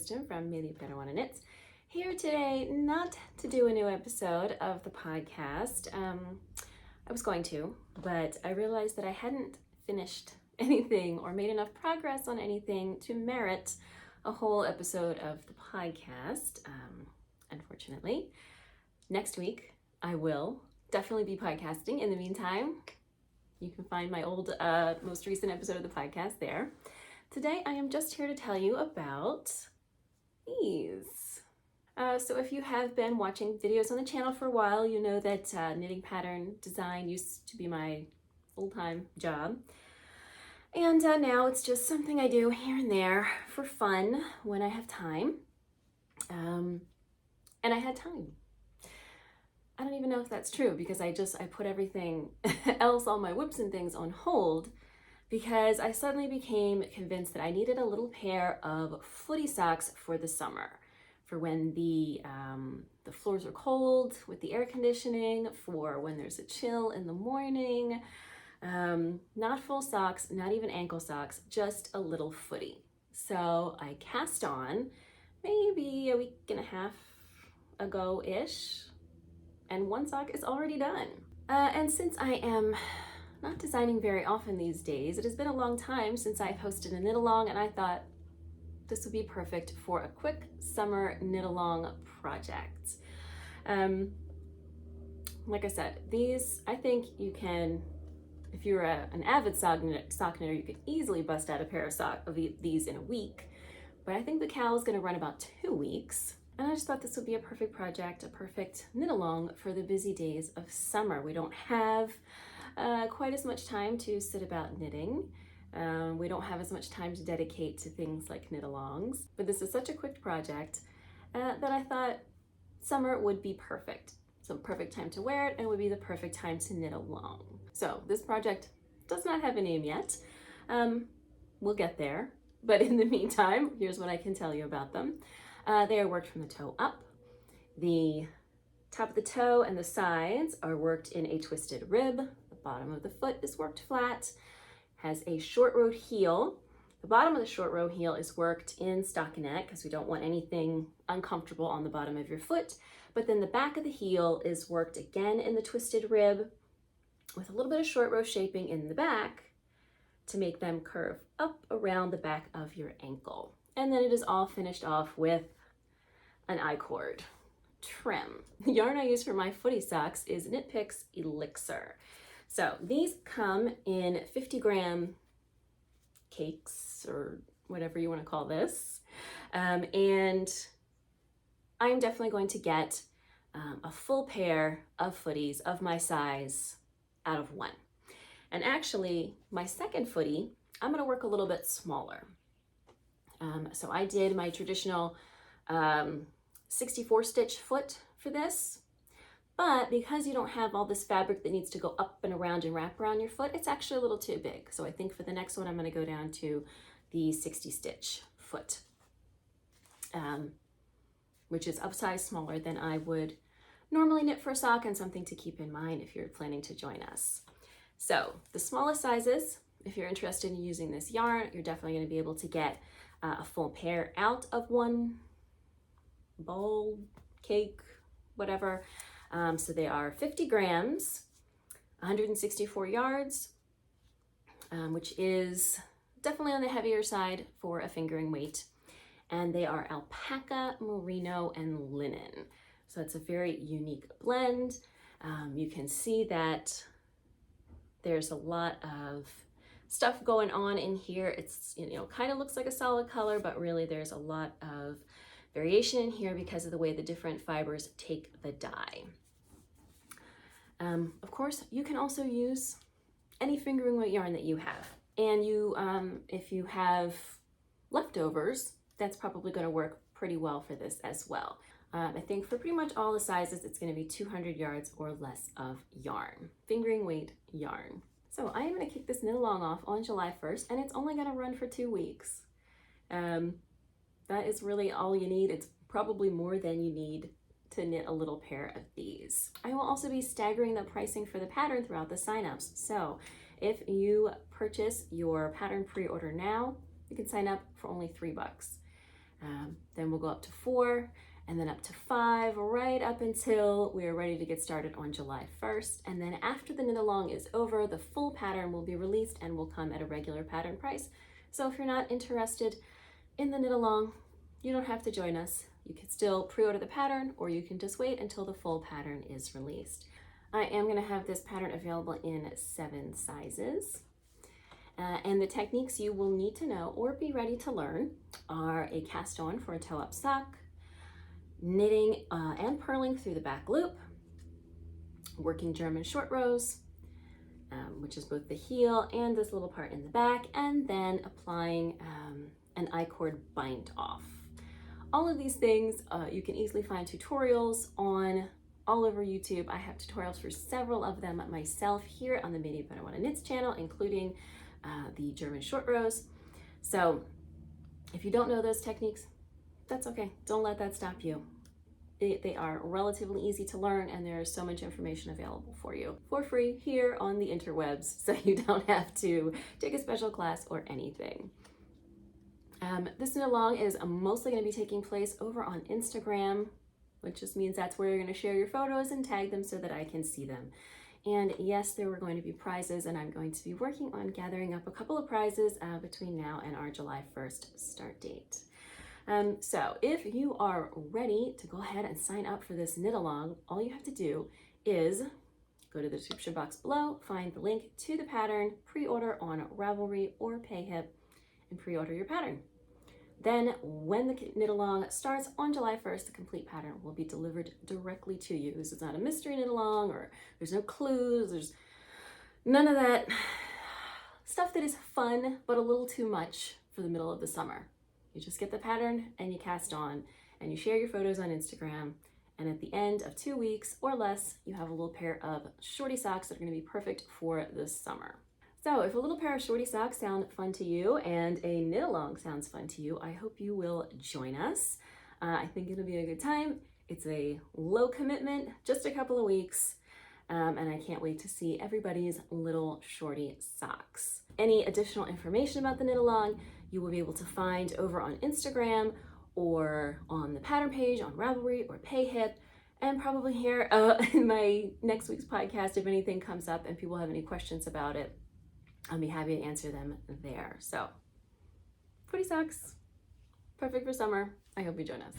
Kristen from Mili Peruana Knits, here today not to do a new episode of the podcast. I was going to, but I realized that I hadn't finished anything or made enough progress on anything to merit a whole episode of the podcast, unfortunately. Next week, I will definitely be podcasting. In the meantime, you can find my old, most recent episode of the podcast there. Today, I am just here to tell you about these. So if you have been watching videos on the channel for a while, you know that knitting pattern design used to be my full-time job. And now it's just something I do here and there for fun when I have time. And I had time. I don't even know if that's true because I put everything else, all my whips and things on hold because I suddenly became convinced that I needed a little pair of footy socks for the summer, for when the floors are cold with the air conditioning, for when there's a chill in the morning. Not full socks, not even ankle socks, just a little footy. So I cast on maybe a week and a half ago-ish, and one sock is already done. And since I am not designing very often these days, it has been a long time since I posted a knit-along, and I thought this would be perfect for a quick summer knit-along project. Like I said, these, I think you can, if you're an avid sock knitter, you could easily bust out a pair of these in a week, but I think the cowl is gonna run about 2 weeks. And I just thought this would be a perfect project, a perfect knit-along for the busy days of summer. We don't have quite as much time to sit about knitting. We don't have as much time to dedicate to things like knit-alongs. But this is such a quick project that I thought summer would be perfect. So perfect time to wear it, and it would be the perfect time to knit along. So this project does not have a name yet. We'll get there. But in the meantime, here's what I can tell you about them. They are worked from the toe up. The top of the toe and the sides are worked in a twisted rib. The bottom of the foot is worked flat, has a short row heel. The bottom of the short row heel is worked in stockinette because we don't want anything uncomfortable on the bottom of your foot. But then the back of the heel is worked again in the twisted rib with a little bit of short row shaping in the back to make them curve up around the back of your ankle. And then it is all finished off with an I-cord trim. The yarn I use for my footy socks is Knit Picks Elixir. So these come in 50-gram cakes or whatever you want to call this. And I'm definitely going to get a full pair of footies of my size out of one. And actually, my second footy, I'm going to work a little bit smaller. So I did my traditional 64 stitch foot for this, but because you don't have all this fabric that needs to go up and around and wrap around your foot, it's actually a little too big. So I think for the next one, I'm going to go down to the 60 stitch foot, which is upsized smaller than I would normally knit for a sock, and something to keep in mind if you're planning to join us. So the smallest sizes, if you're interested in using this yarn, you're definitely going to be able to get a full pair out of one bowl, cake, whatever. So they are 50 grams, 164 yards, which is definitely on the heavier side for a fingering weight. And they are alpaca, merino, and linen. So it's a very unique blend. You can see that there's a lot of stuff going on in here. It's, kind of looks like a solid color, but really there's a lot of variation in here because of the way the different fibers take the dye. Of course, you can also use any fingering weight yarn that you have. And if you have leftovers, that's probably going to work pretty well for this as well. I think for pretty much all the sizes, it's going to be 200 yards or less of yarn, fingering weight yarn. So I am going to kick this knit along off on July 1st, and it's only going to run for 2 weeks. That is really all you need. It's probably more than you need to knit a little pair of these. I will also be staggering the pricing for the pattern throughout the signups. So if you purchase your pattern pre-order now, you can sign up for only $3. Then we'll go up to 4 and then up to 5, right up until we are ready to get started on July 1st. And then after the knit along is over, the full pattern will be released and will come at a regular pattern price. So if you're not interested in the knit along, you don't have to join us. You can still pre-order the pattern, or you can just wait until the full pattern is released. I am going to have this pattern available in 7 sizes. And the techniques you will need to know or be ready to learn are a cast on for a toe up sock, knitting and purling through the back loop, working German short rows, which is both the heel and this little part in the back, and then applying an I-cord bind off. All of these things you can easily find tutorials on all over YouTube. I have tutorials for several of them myself here on the Maybe But I Want to Knits channel, including the German short rows. So if you don't know those techniques, that's okay. Don't let that stop you. They are relatively easy to learn, and there is so much information available for you for free here on the interwebs, so you don't have to take a special class or anything. This knit along is mostly going to be taking place over on Instagram, which just means that's where you're going to share your photos and tag them so that I can see them. And yes, there were going to be prizes, and I'm going to be working on gathering up a couple of prizes between now and our July 1st start date. So if you are ready to go ahead and sign up for this knit along, all you have to do is go to the description box below, find the link to the pattern, pre-order on Ravelry or PayHip, and pre-order your pattern. Then when the knit along starts on July 1st, the complete pattern will be delivered directly to you. This is not a mystery knit along, or there's no clues, there's none of that stuff that is fun, but a little too much for the middle of the summer. You just get the pattern and you cast on, and you share your photos on Instagram. And at the end of 2 weeks or less, you have a little pair of shorty socks that are going to be perfect for this summer. So if a little pair of shorty socks sound fun to you and a knit along sounds fun to you, I hope you will join us. I think it'll be a good time. It's a low commitment, just a couple of weeks, and I can't wait to see everybody's little shorty socks. Any additional information about the knit along you will be able to find over on Instagram or on the pattern page on Ravelry or PayHip, and probably here in my next week's podcast if anything comes up and people have any questions about it. I'll be happy to answer them there. So, Footie socks, perfect for summer. I hope you join us.